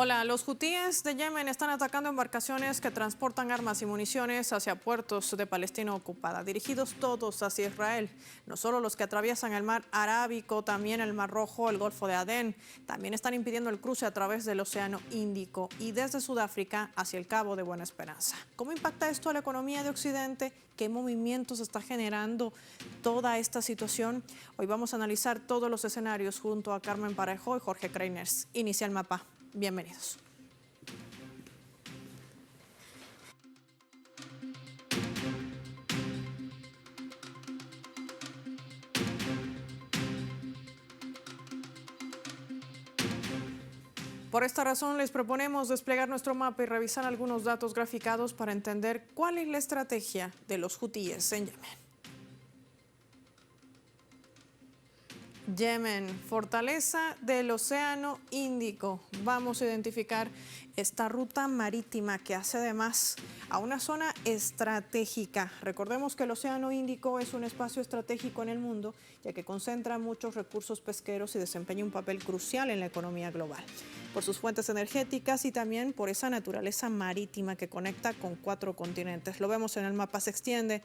Hola, los hutíes de Yemen están atacando embarcaciones que transportan armas y municiones hacia puertos de Palestina ocupada, dirigidos todos hacia Israel. No solo los que atraviesan el mar Arábico, también el Mar Rojo, el Golfo de Adén. También están impidiendo el cruce a través del Océano Índico y desde Sudáfrica hacia el Cabo de Buena Esperanza. ¿Cómo impacta esto a la economía de Occidente? ¿Qué movimientos está generando toda esta situación? Hoy vamos a analizar todos los escenarios junto a Carmen Parejo y Jorge Kreiners. Inicia el mapa. Bienvenidos. Por esta razón les proponemos desplegar nuestro mapa y revisar algunos datos graficados para entender cuál es la estrategia de los hutíes en Yemen. Yemen, fortaleza del Océano Índico. Vamos a identificar esta ruta marítima que hace además a una zona estratégica. Recordemos que el Océano Índico es un espacio estratégico en el mundo, ya que concentra muchos recursos pesqueros y desempeña un papel crucial en la economía global, por sus fuentes energéticas y también por esa naturaleza marítima que conecta con 4 continentes. Lo vemos en el mapa, se extiende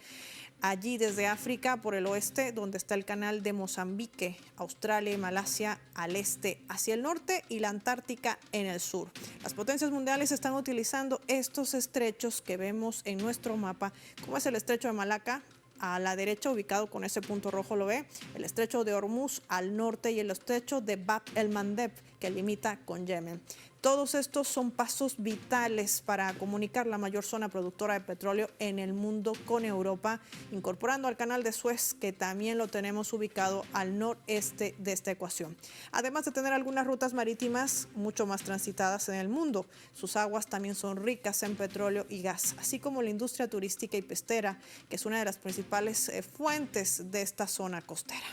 allí desde África por el oeste, donde está el canal de Mozambique, Australia y Malasia al este, hacia el norte, y la Antártica en el sur. Las potencias mundiales están utilizando estos estrechos que vemos en nuestro mapa, como es el estrecho de Malaca, a la derecha, ubicado con ese punto rojo, lo ve, el estrecho de Hormuz al norte y el estrecho de Bab el-Mandeb, que limita con Yemen. Todos estos son pasos vitales para comunicar la mayor zona productora de petróleo en el mundo con Europa, incorporando al canal de Suez, que también lo tenemos ubicado al noreste de esta ecuación. Además de tener algunas rutas marítimas mucho más transitadas en el mundo, sus aguas también son ricas en petróleo y gas, así como la industria turística y pesquera, que es una de las principales fuentes de esta zona costera.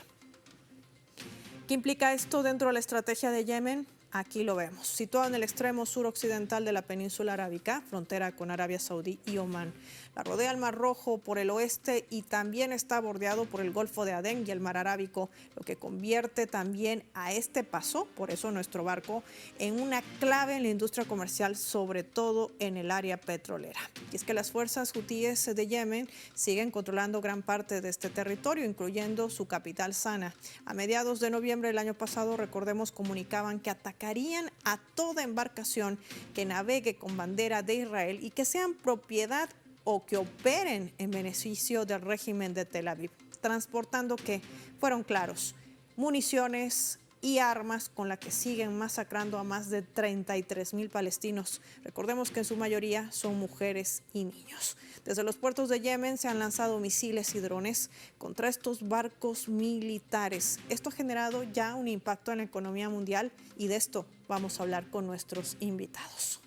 ¿Qué implica esto dentro de la estrategia de Yemen? Aquí lo vemos, situado en el extremo suroccidental de la península arábica, frontera con Arabia Saudí y Omán. La rodea el Mar Rojo por el oeste y también está bordeado por el Golfo de Adén y el Mar Arábico, lo que convierte también a este paso, por eso nuestro barco, en una clave en la industria comercial, sobre todo en el área petrolera. Y es que las fuerzas hutíes de Yemen siguen controlando gran parte de este territorio, incluyendo su capital, Sana. A mediados de noviembre del año pasado, recordemos, comunicaban que atacarían a toda embarcación que navegue con bandera de Israel y que sean propiedad o que operen en beneficio del régimen de Tel Aviv, transportando, que fueron claros, municiones y armas con las que siguen masacrando a más de 33.000 palestinos. Recordemos que en su mayoría son mujeres y niños. Desde los puertos de Yemen se han lanzado misiles y drones contra estos barcos militares. Esto ha generado ya un impacto en la economía mundial y de esto vamos a hablar con nuestros invitados.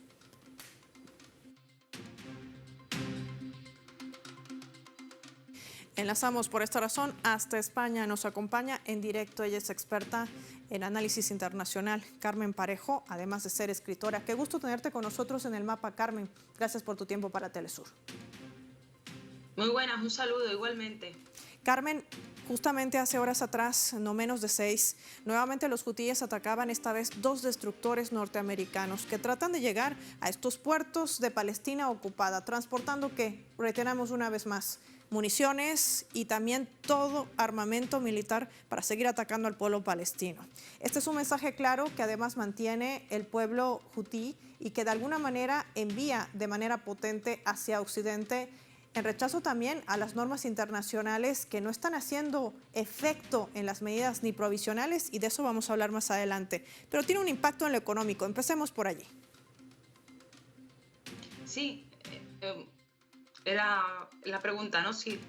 Enlazamos por esta razón hasta España. Nos acompaña en directo, ella es experta en análisis internacional, Carmen Parejo, además de ser escritora. Qué gusto tenerte con nosotros en el mapa, Carmen. Gracias por tu tiempo para Telesur. Muy buenas, un saludo igualmente. Carmen, justamente hace horas atrás, no menos de 6, nuevamente los hutíes atacaban esta vez 2 destructores norteamericanos que tratan de llegar a estos puertos de Palestina ocupada, transportando, que reiteramos una vez más, municiones y también todo armamento militar para seguir atacando al pueblo palestino. Este es un mensaje claro que además mantiene el pueblo hutí y que de alguna manera envía de manera potente hacia Occidente, en rechazo también a las normas internacionales que no están haciendo efecto en las medidas ni provisionales, y de eso vamos a hablar más adelante. Pero tiene un impacto en lo económico. Empecemos por allí. Sí, era la pregunta, ¿no? Sí.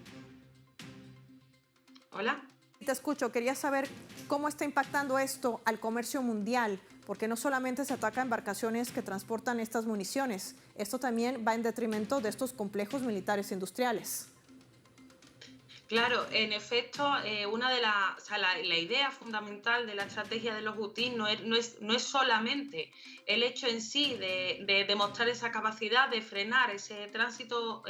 Hola. Te escucho. Quería saber cómo está impactando esto al comercio mundial, porque no solamente se ataca a embarcaciones que transportan estas municiones, esto también va en detrimento de estos complejos militares industriales. Claro, en efecto, una de las, o sea, la idea fundamental de la estrategia de los hutíes no es solamente el hecho en sí de demostrar esa capacidad de frenar ese tránsito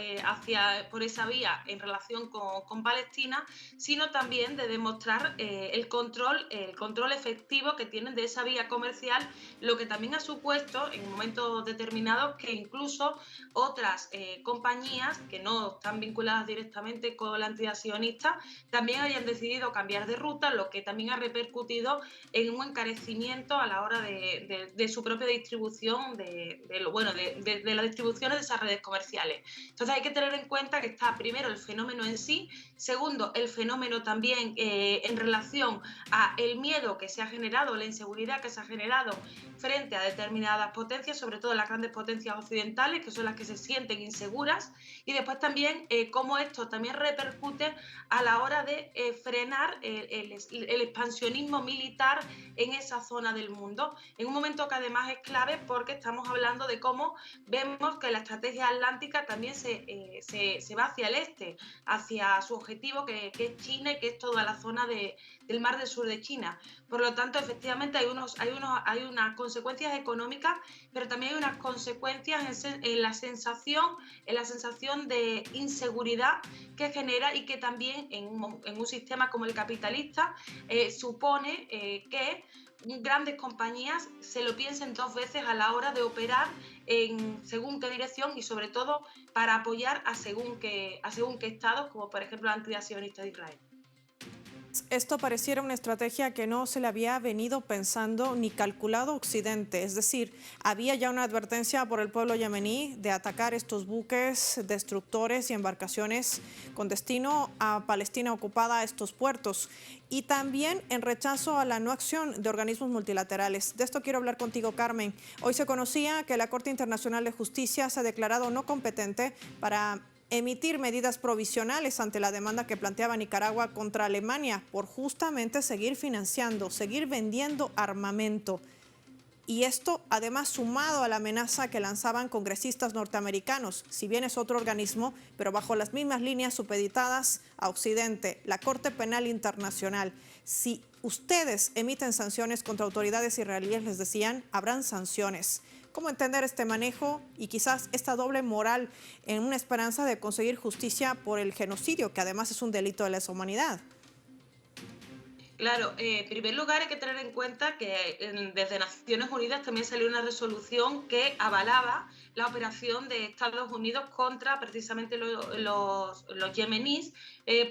por esa vía en relación con Palestina, sino también de demostrar el control efectivo que tienen de esa vía comercial, lo que también ha supuesto en momentos determinados que incluso otras compañías que no están vinculadas directamente con la entidad sionista también hayan decidido cambiar de ruta, lo que también ha repercutido en un encarecimiento a la hora de su propia distribución, de las distribuciones de esas redes comerciales. Entonces hay que tener en cuenta que está primero el fenómeno en sí, segundo el fenómeno también en relación a el miedo que se ha generado, la inseguridad que se ha generado frente a determinadas potencias, sobre todo las grandes potencias occidentales, que son las que se sienten inseguras, y después también cómo esto también repercute a la hora de frenar el expansionismo militar en esa zona del mundo, en un momento que además es clave porque estamos hablando de cómo vemos que la estrategia atlántica también se va hacia el este, hacia su objetivo que es China y que es toda la zona del mar del sur de China. Por lo tanto, efectivamente hay unas consecuencias económicas, pero también hay unas consecuencias en la sensación de inseguridad que genera y que también en un sistema como el capitalista supone que grandes compañías se lo piensen dos veces a la hora de operar en según qué dirección y sobre todo para apoyar a según qué estados, como por ejemplo la entidad sionista de Israel. Esto pareciera una estrategia que no se le había venido pensando ni calculado Occidente. Es decir, había ya una advertencia por el pueblo yemení de atacar estos buques destructores y embarcaciones con destino a Palestina ocupada, a estos puertos. Y también en rechazo a la no acción de organismos multilaterales. De esto quiero hablar contigo, Carmen. Hoy se conocía que la Corte Internacional de Justicia se ha declarado no competente para emitir medidas provisionales ante la demanda que planteaba Nicaragua contra Alemania por justamente seguir financiando, seguir vendiendo armamento. Y esto además sumado a la amenaza que lanzaban congresistas norteamericanos, si bien es otro organismo, pero bajo las mismas líneas supeditadas a Occidente, la Corte Penal Internacional. Si ustedes emiten sanciones contra autoridades israelíes, les decían, habrán sanciones. ¿Cómo entender este manejo y quizás esta doble moral en una esperanza de conseguir justicia por el genocidio, que además es un delito de lesa humanidad? Claro, en primer lugar hay que tener en cuenta que desde Naciones Unidas también salió una resolución que avalaba la operación de Estados Unidos contra precisamente los yemeníes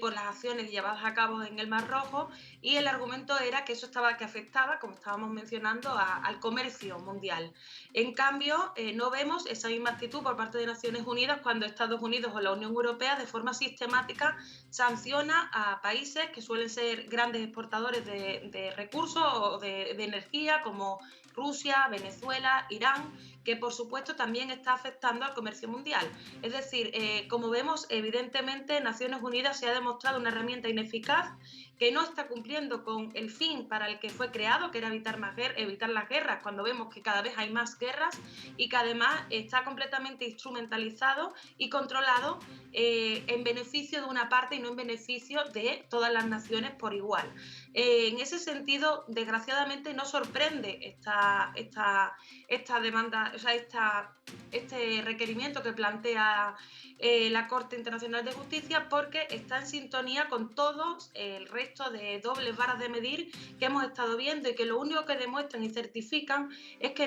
por las acciones llevadas a cabo en el Mar Rojo, y el argumento era que que afectaba, como estábamos mencionando, al comercio mundial. En cambio, no vemos esa misma actitud por parte de Naciones Unidas cuando Estados Unidos o la Unión Europea de forma sistemática sanciona a países que suelen ser grandes exportadores de recursos o de energía, como Rusia, Venezuela, Irán, que por supuesto también está afectando al comercio mundial. Es decir, como vemos, evidentemente Naciones Unidas se ha demostrado una herramienta ineficaz que no está cumpliendo con el fin para el que fue creado, que era evitar las guerras, cuando vemos que cada vez hay más guerras, y que además está completamente instrumentalizado y controlado en beneficio de una parte y no en beneficio de todas las naciones por igual. En ese sentido, desgraciadamente, no sorprende esta demanda, o sea, este requerimiento que plantea la Corte Internacional de Justicia, porque está en sintonía con todos el resto de dobles varas de medir que hemos estado viendo, y que lo único que demuestran y certifican es que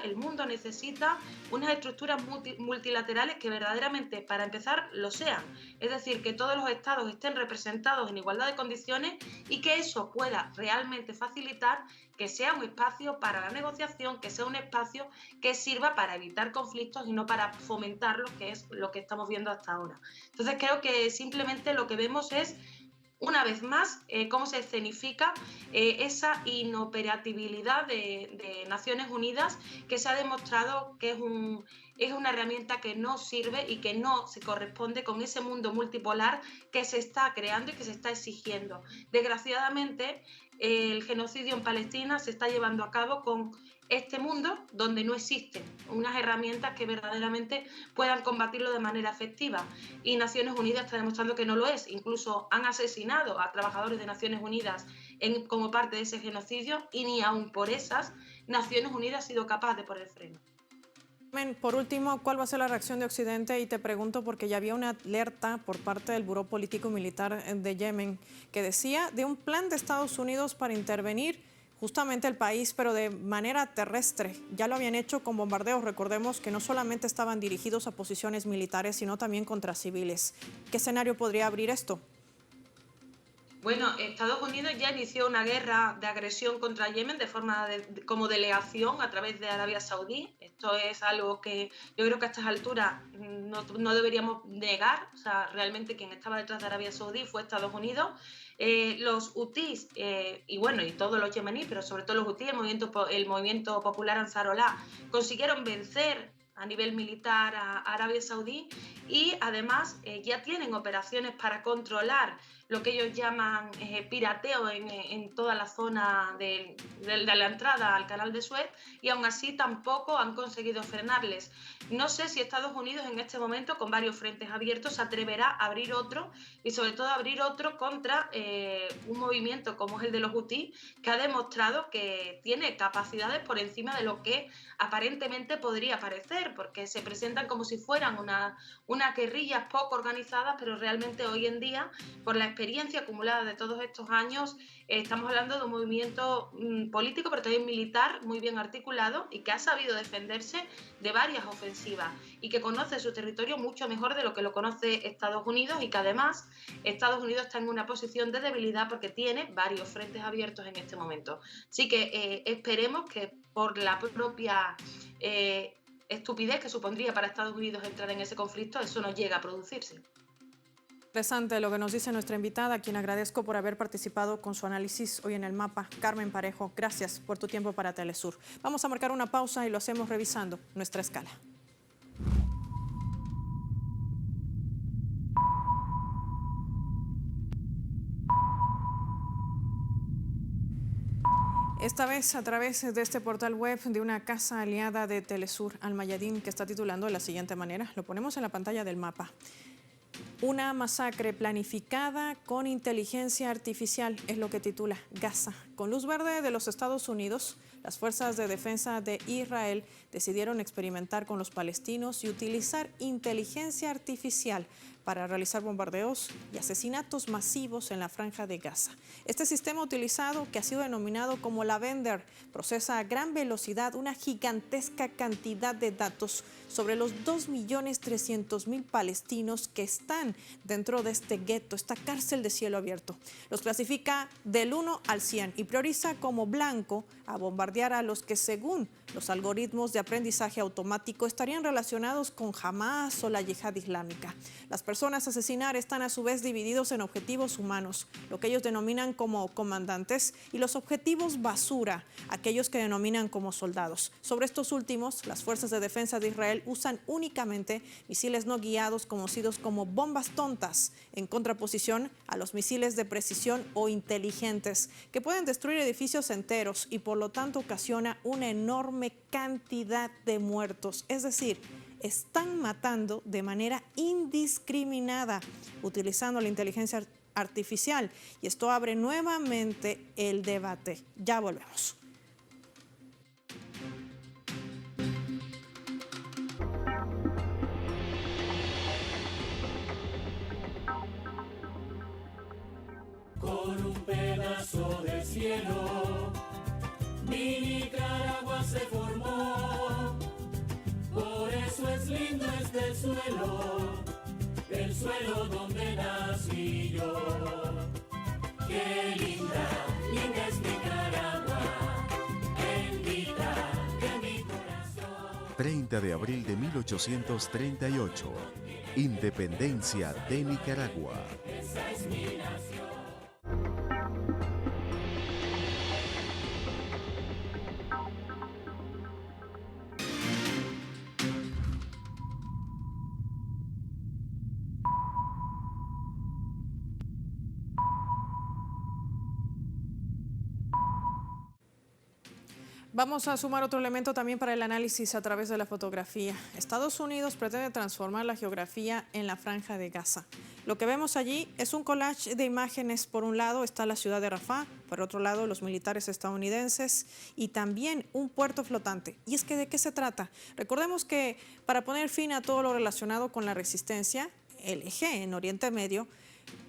el mundo necesita unas estructuras multilaterales que verdaderamente, para empezar, lo sean. Es decir, que todos los estados estén representados en igualdad de condiciones y que eso pueda realmente facilitar que sea un espacio para la negociación, que sea un espacio que sirva para evitar conflictos y no para fomentarlos, que es lo que estamos viendo hasta ahora. Entonces creo que simplemente lo que vemos es, una vez más, cómo se escenifica esa inoperatividad de Naciones Unidas, que se ha demostrado que es una herramienta que no sirve y que no se corresponde con ese mundo multipolar que se está creando y que se está exigiendo. Desgraciadamente, el genocidio en Palestina se está llevando a cabo con este mundo donde no existen unas herramientas que verdaderamente puedan combatirlo de manera efectiva. Y Naciones Unidas está demostrando que no lo es. Incluso han asesinado a trabajadores de Naciones Unidas como parte de ese genocidio y ni aun por esas Naciones Unidas ha sido capaz de poner freno. Por último, ¿cuál va a ser la reacción de Occidente? Y te pregunto porque ya había una alerta por parte del Buró Político Militar de Yemen que decía de un plan de Estados Unidos para intervenir justamente el país, pero de manera terrestre. Ya lo habían hecho con bombardeos. Recordemos que no solamente estaban dirigidos a posiciones militares, sino también contra civiles. ¿Qué escenario podría abrir esto? Bueno, Estados Unidos ya inició una guerra de agresión contra Yemen de forma como delegación a través de Arabia Saudí. Esto es algo que yo creo que a estas alturas no deberíamos negar. O sea, realmente quien estaba detrás de Arabia Saudí fue Estados Unidos. Los hutíes y todos los yemeníes, pero sobre todo los hutíes, el movimiento popular Ansarolá, consiguieron vencer a nivel militar a Arabia Saudí y además ya tienen operaciones para controlar lo que ellos llaman pirateo en toda la zona de la entrada al canal de Suez, y aún así tampoco han conseguido frenarles. No sé si Estados Unidos en este momento, con varios frentes abiertos, se atreverá a abrir otro, y sobre todo a abrir otro contra un movimiento como es el de los hutíes, que ha demostrado que tiene capacidades por encima de lo que aparentemente podría parecer, porque se presentan como si fueran unas guerrillas poco organizadas, pero realmente hoy en día, por la experiencia acumulada de todos estos años, estamos hablando de un movimiento político, pero también militar, muy bien articulado y que ha sabido defenderse de varias ofensivas y que conoce su territorio mucho mejor de lo que lo conoce Estados Unidos, y que además Estados Unidos está en una posición de debilidad porque tiene varios frentes abiertos en este momento. Así que esperemos que por la propia estupidez que supondría para Estados Unidos entrar en ese conflicto, eso no llega a producirse. Interesante lo que nos dice nuestra invitada, a quien agradezco por haber participado con su análisis hoy en el mapa. Carmen Parejo, gracias por tu tiempo para Telesur. Vamos a marcar una pausa y lo hacemos revisando nuestra escala. Esta vez a través de este portal web de una casa aliada de Telesur, Al Mayadin, que está titulando de la siguiente manera. Lo ponemos en la pantalla del mapa. Una masacre planificada con inteligencia artificial es lo que titula Gaza. Con luz verde de los Estados Unidos, las fuerzas de defensa de Israel decidieron experimentar con los palestinos y utilizar inteligencia artificial para realizar bombardeos y asesinatos masivos en la franja de Gaza. Este sistema utilizado, que ha sido denominado como Lavender, procesa a gran velocidad una gigantesca cantidad de datos sobre los 2.300.000 palestinos que están dentro de este gueto, esta cárcel de cielo abierto. Los clasifica del 1 al 100 y prioriza como blanco a bombardear a los que, según los algoritmos de aprendizaje automático, estarían relacionados con Hamas o la Yihad Islámica. Las personas a asesinar están a su vez divididos en objetivos humanos, lo que ellos denominan como comandantes, y los objetivos basura, aquellos que denominan como soldados. Sobre estos últimos, las fuerzas de defensa de Israel usan únicamente misiles no guiados conocidos como bombas tontas, en contraposición a los misiles de precisión o inteligentes, que pueden destruir edificios enteros y por lo tanto ocasiona una enorme cantidad de muertos. Es decir, están matando de manera indiscriminada utilizando la inteligencia artificial, y esto abre nuevamente el debate. Ya volvemos. Con un pedazo de cielo, mi Nicaragua se formó. Por eso es lindo este suelo, el suelo donde nací yo. Qué linda, linda es Nicaragua, bendita de mi corazón. 30 de abril de 1838, Independencia de Nicaragua. Esa es mi nación. Vamos a sumar otro elemento también para el análisis a través de la fotografía. Estados Unidos pretende transformar la geografía en la Franja de Gaza. Lo que vemos allí es un collage de imágenes. Por un lado está la ciudad de Rafah, por otro lado los militares estadounidenses y también un puerto flotante. Y es que ¿de qué se trata? Recordemos que para poner fin a todo lo relacionado con la resistencia, el eje en Oriente Medio,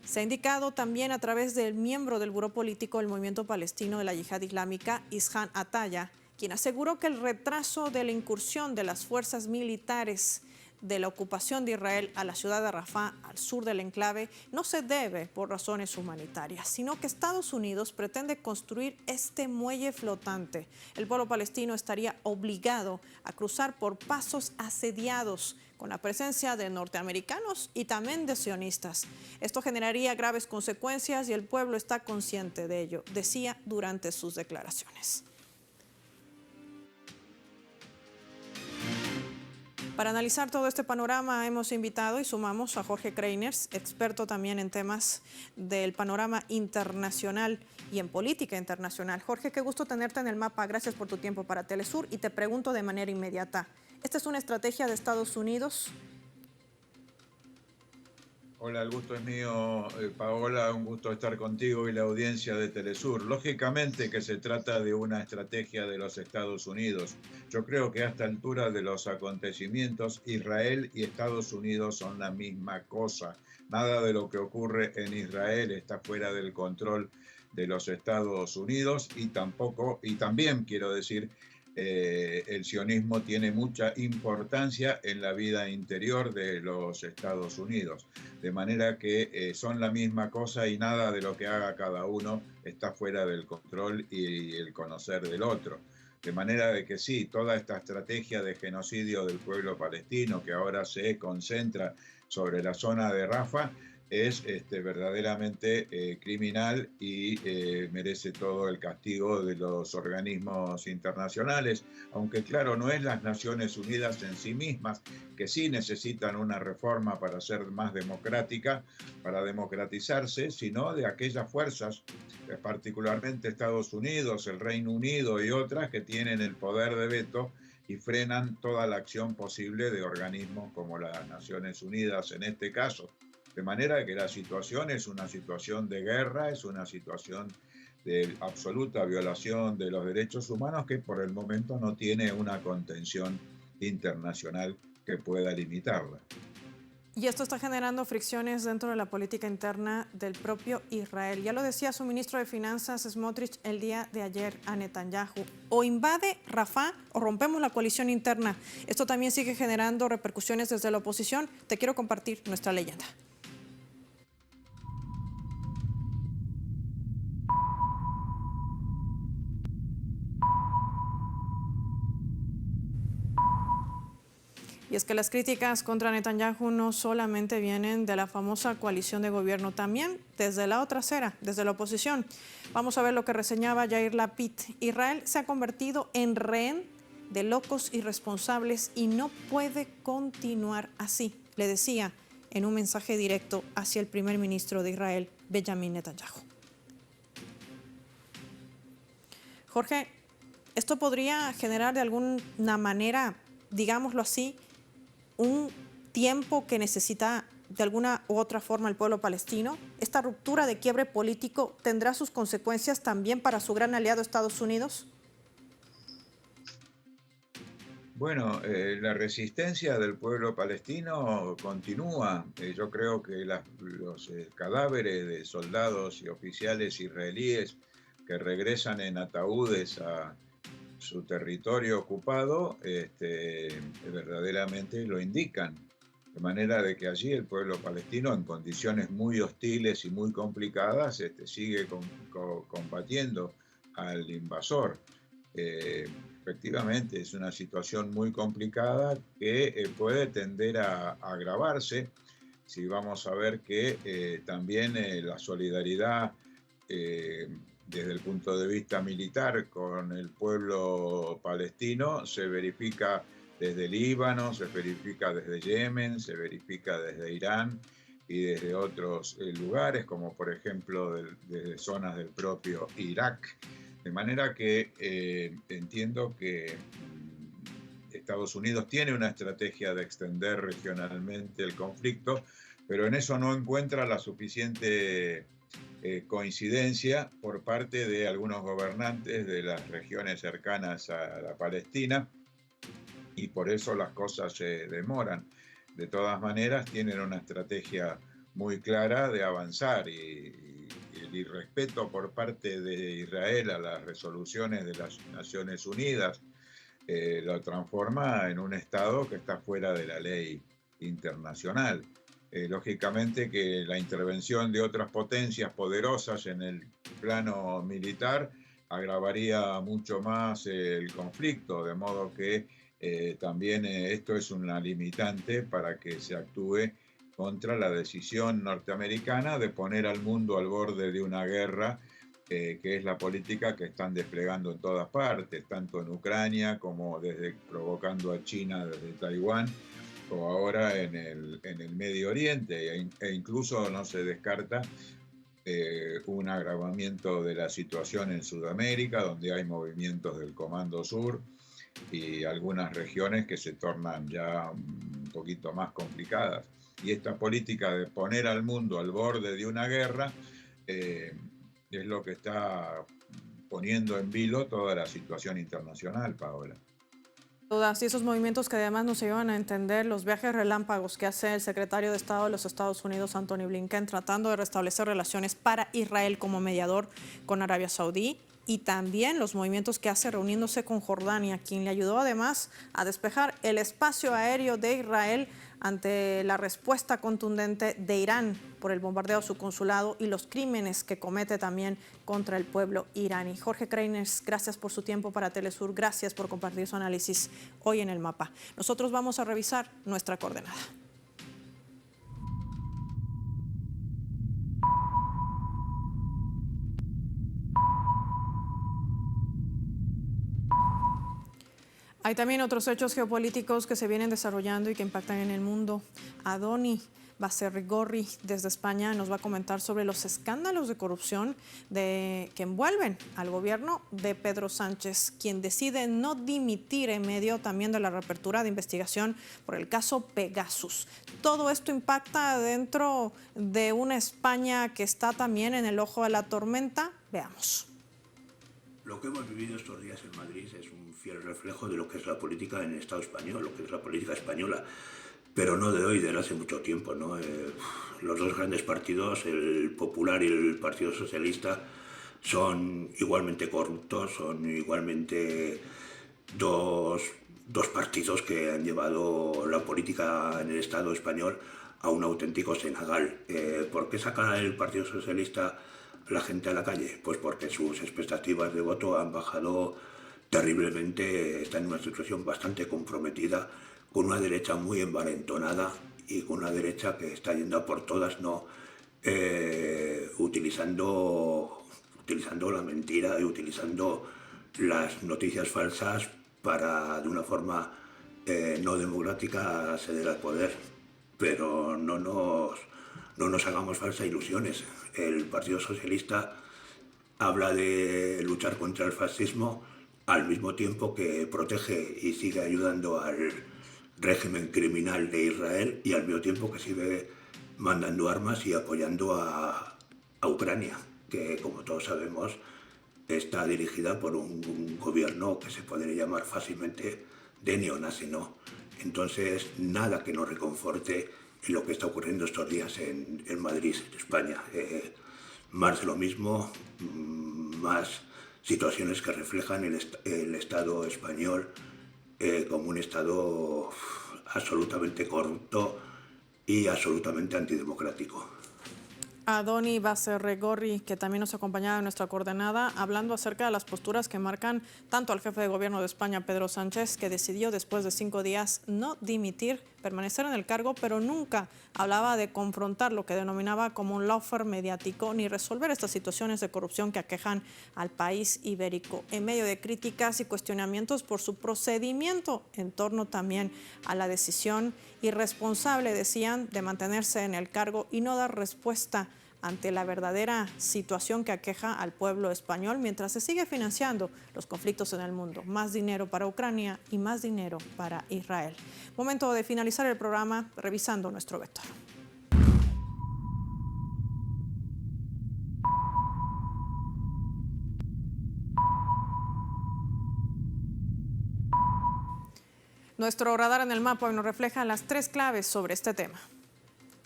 se ha indicado también a través del miembro del Buró Político del Movimiento Palestino de la Yihad Islámica, Ishan Ataya, quien aseguró que el retraso de la incursión de las fuerzas militares de la ocupación de Israel a la ciudad de Rafah, al sur del enclave, no se debe por razones humanitarias, sino que Estados Unidos pretende construir este muelle flotante. El pueblo palestino estaría obligado a cruzar por pasos asediados con la presencia de norteamericanos y también de sionistas. Esto generaría graves consecuencias y el pueblo está consciente de ello, decía durante sus declaraciones. Para analizar todo este panorama hemos invitado y sumamos a Jorge Kreiners, experto también en temas del panorama internacional y en política internacional. Jorge, qué gusto tenerte en el mapa. Gracias por tu tiempo para Telesur y te pregunto de manera inmediata, ¿esta es una estrategia de Estados Unidos? Hola, el gusto es mío, Paola, un gusto estar contigo y la audiencia de Telesur. Lógicamente que se trata de una estrategia de los Estados Unidos. Yo creo que a esta altura de los acontecimientos, Israel y Estados Unidos son la misma cosa. Nada de lo que ocurre en Israel está fuera del control de los Estados Unidos y también quiero decir, el sionismo tiene mucha importancia en la vida interior de los Estados Unidos, de manera que son la misma cosa y nada de lo que haga cada uno está fuera del control y el conocer del otro. De manera de que sí, toda esta estrategia de genocidio del pueblo palestino que ahora se concentra sobre la zona de Rafah es verdaderamente criminal y merece todo el castigo de los organismos internacionales, aunque claro, no es las Naciones Unidas en sí mismas, que sí necesitan una reforma para ser más democrática, para democratizarse, sino de aquellas fuerzas, particularmente Estados Unidos, el Reino Unido y otras que tienen el poder de veto y frenan toda la acción posible de organismos como las Naciones Unidas en este caso. De manera que la situación es una situación de guerra, es una situación de absoluta violación de los derechos humanos que por el momento no tiene una contención internacional que pueda limitarla. Y esto está generando fricciones dentro de la política interna del propio Israel. Ya lo decía su ministro de Finanzas, Smotrich, el día de ayer a Netanyahu. O invade Rafah o rompemos la coalición interna. Esto también sigue generando repercusiones desde la oposición. Te quiero compartir nuestra leyenda. Y es que las críticas contra Netanyahu no solamente vienen de la famosa coalición de gobierno, también desde la otra acera, desde la oposición. Vamos a ver lo que reseñaba Yair Lapid. Israel se ha convertido en rehén de locos irresponsables y no puede continuar así, le decía en un mensaje directo hacia el primer ministro de Israel, Benjamin Netanyahu. Jorge, ¿esto podría generar de alguna manera, digámoslo así, un tiempo que necesita de alguna u otra forma el pueblo palestino? ¿Esta ruptura de quiebre político tendrá sus consecuencias también para su gran aliado Estados Unidos? Bueno, la resistencia del pueblo palestino continúa. Yo creo que los cadáveres de soldados y oficiales israelíes que regresan en ataúdes a su territorio ocupado, verdaderamente lo indican. De manera de que allí el pueblo palestino, en condiciones muy hostiles y muy complicadas, sigue combatiendo al invasor. Efectivamente, es una situación muy complicada que puede tender a agravarse si vamos a ver que también la solidaridad desde el punto de vista militar con el pueblo palestino se verifica desde Líbano, se verifica desde Yemen, se verifica desde Irán y desde otros lugares, como por ejemplo desde zonas del propio Irak. De manera que entiendo que Estados Unidos tiene una estrategia de extender regionalmente el conflicto, pero en eso no encuentra la suficiente coincidencia por parte de algunos gobernantes de las regiones cercanas a la Palestina, y por eso las cosas se demoran. De todas maneras, tienen una estrategia muy clara de avanzar, y el irrespeto por parte de Israel a las resoluciones de las Naciones Unidas lo transforma en un Estado que está fuera de la ley internacional. Lógicamente que la intervención de otras potencias poderosas en el plano militar agravaría mucho más el conflicto, de modo que también esto es una limitante para que se actúe contra la decisión norteamericana de poner al mundo al borde de una guerra, que es la política que están desplegando en todas partes, tanto en Ucrania como provocando a China desde Taiwán, o ahora en el Medio Oriente, e incluso no se descarta un agravamiento de la situación en Sudamérica, donde hay movimientos del Comando Sur y algunas regiones que se tornan ya un poquito más complicadas. Y esta política de poner al mundo al borde de una guerra es lo que está poniendo en vilo toda la situación internacional, Paola. Dudas y esos movimientos que además nos llevan a entender los viajes relámpagos que hace el secretario de Estado de los Estados Unidos, Antony Blinken, tratando de restablecer relaciones para Israel como mediador con Arabia Saudí, y también los movimientos que hace reuniéndose con Jordania, quien le ayudó además a despejar el espacio aéreo de Israel ante la respuesta contundente de Irán por el bombardeo a su consulado y los crímenes que comete también contra el pueblo iraní. Jorge Kreiners, gracias por su tiempo para Telesur, gracias por compartir su análisis hoy en El Mapa. Nosotros vamos a revisar nuestra coordenada. Hay también otros hechos geopolíticos que se vienen desarrollando y que impactan en el mundo. Adoni Baserrigorri, desde España, nos va a comentar sobre los escándalos de corrupción que envuelven al gobierno de Pedro Sánchez, quien decide no dimitir en medio también de la reapertura de investigación por el caso Pegasus. Todo esto impacta dentro de una España que está también en el ojo de la tormenta. Veamos. Lo que hemos vivido estos días en Madrid es un fiel reflejo de lo que es la política en el Estado español, lo que es la política española, pero no de hoy, de hace mucho tiempo, ¿no? Los dos grandes partidos, el Popular y el Partido Socialista, son igualmente corruptos, son igualmente dos partidos que han llevado la política en el Estado español a un auténtico senegal. ¿Por qué saca el Partido Socialista la gente a la calle? Pues porque sus expectativas de voto han bajado terriblemente, está en una situación bastante comprometida, con una derecha muy envalentonada y con una derecha que está yendo a por todas, ¿no? Utilizando la mentira y utilizando las noticias falsas para, de una forma no democrática, acceder al poder. Pero no nos hagamos falsas ilusiones. El Partido Socialista habla de luchar contra el fascismo al mismo tiempo que protege y sigue ayudando al régimen criminal de Israel, y al mismo tiempo que sigue mandando armas y apoyando a Ucrania, que, como todos sabemos, está dirigida por un gobierno que se podría llamar fácilmente de neonazi, ¿no? Entonces, nada que nos reconforte en lo que está ocurriendo estos días en Madrid, España. Más de lo mismo, más situaciones que reflejan el Estado español como un Estado absolutamente corrupto y absolutamente antidemocrático. Adoni Baserrigorri, que también nos acompañaba en nuestra coordenada, hablando acerca de las posturas que marcan tanto al jefe de gobierno de España, Pedro Sánchez, que decidió después de 5 días no dimitir, permanecer en el cargo, pero nunca hablaba de confrontar lo que denominaba como un lawfare mediático, ni resolver estas situaciones de corrupción que aquejan al país ibérico, en medio de críticas y cuestionamientos por su procedimiento en torno también a la decisión irresponsable, decían, de mantenerse en el cargo y no dar respuesta ante la verdadera situación que aqueja al pueblo español mientras se sigue financiando los conflictos en el mundo. Más dinero para Ucrania y más dinero para Israel. Momento de finalizar el programa revisando nuestro vector. Nuestro radar en el mapa hoy nos refleja las 3 claves sobre este tema.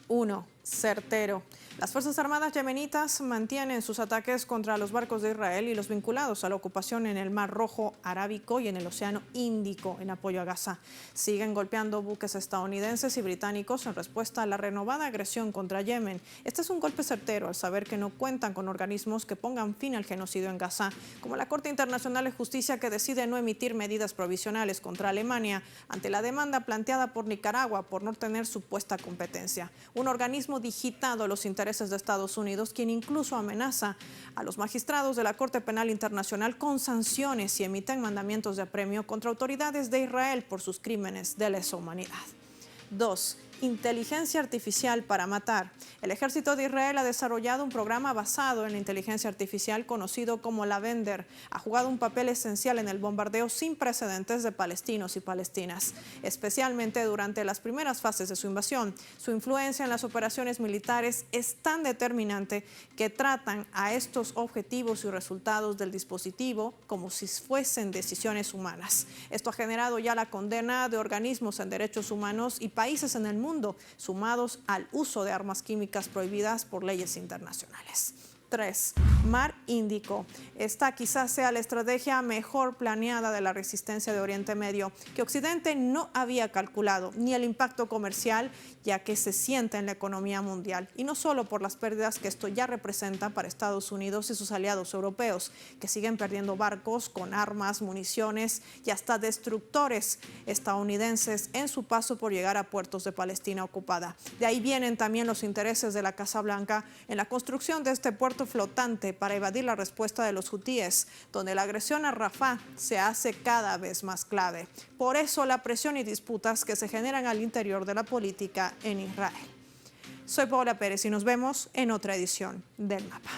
1. Certero. Las Fuerzas Armadas yemenitas mantienen sus ataques contra los barcos de Israel y los vinculados a la ocupación en el Mar Rojo, Arábico y en el Océano Índico en apoyo a Gaza. Siguen golpeando buques estadounidenses y británicos en respuesta a la renovada agresión contra Yemen. Este es un golpe certero al saber que no cuentan con organismos que pongan fin al genocidio en Gaza, como la Corte Internacional de Justicia, que decide no emitir medidas provisionales contra Alemania ante la demanda planteada por Nicaragua por no tener supuesta competencia. Un organismo digitado a los intereses de Estados Unidos, quien incluso amenaza a los magistrados de la Corte Penal Internacional con sanciones si emiten mandamientos de apremio contra autoridades de Israel por sus crímenes de lesa humanidad. 2. Inteligencia artificial para matar. El ejército de Israel ha desarrollado un programa basado en la inteligencia artificial conocido como Lavender. Ha jugado un papel esencial en el bombardeo sin precedentes de palestinos y palestinas, especialmente durante las primeras fases de su invasión. Su influencia en las operaciones militares es tan determinante que tratan a estos objetivos y resultados del dispositivo como si fuesen decisiones humanas. Esto ha generado ya la condena de organismos en derechos humanos y países en el mundo, sumados al uso de armas químicas prohibidas por leyes internacionales. 3. Mar Índico. Esta quizás sea la estrategia mejor planeada de la resistencia de Oriente Medio, que Occidente no había calculado, ni el impacto comercial, ya que se siente en la economía mundial, y no solo por las pérdidas que esto ya representa para Estados Unidos y sus aliados europeos, que siguen perdiendo barcos con armas, municiones y hasta destructores estadounidenses en su paso por llegar a puertos de Palestina ocupada. De ahí vienen también los intereses de la Casa Blanca en la construcción de este puerto flotante para evadir la respuesta de los hutíes, donde la agresión a Rafah se hace cada vez más clave. Por eso la presión y disputas que se generan al interior de la política en Israel. Soy Paola Pérez y nos vemos en otra edición del Mapa.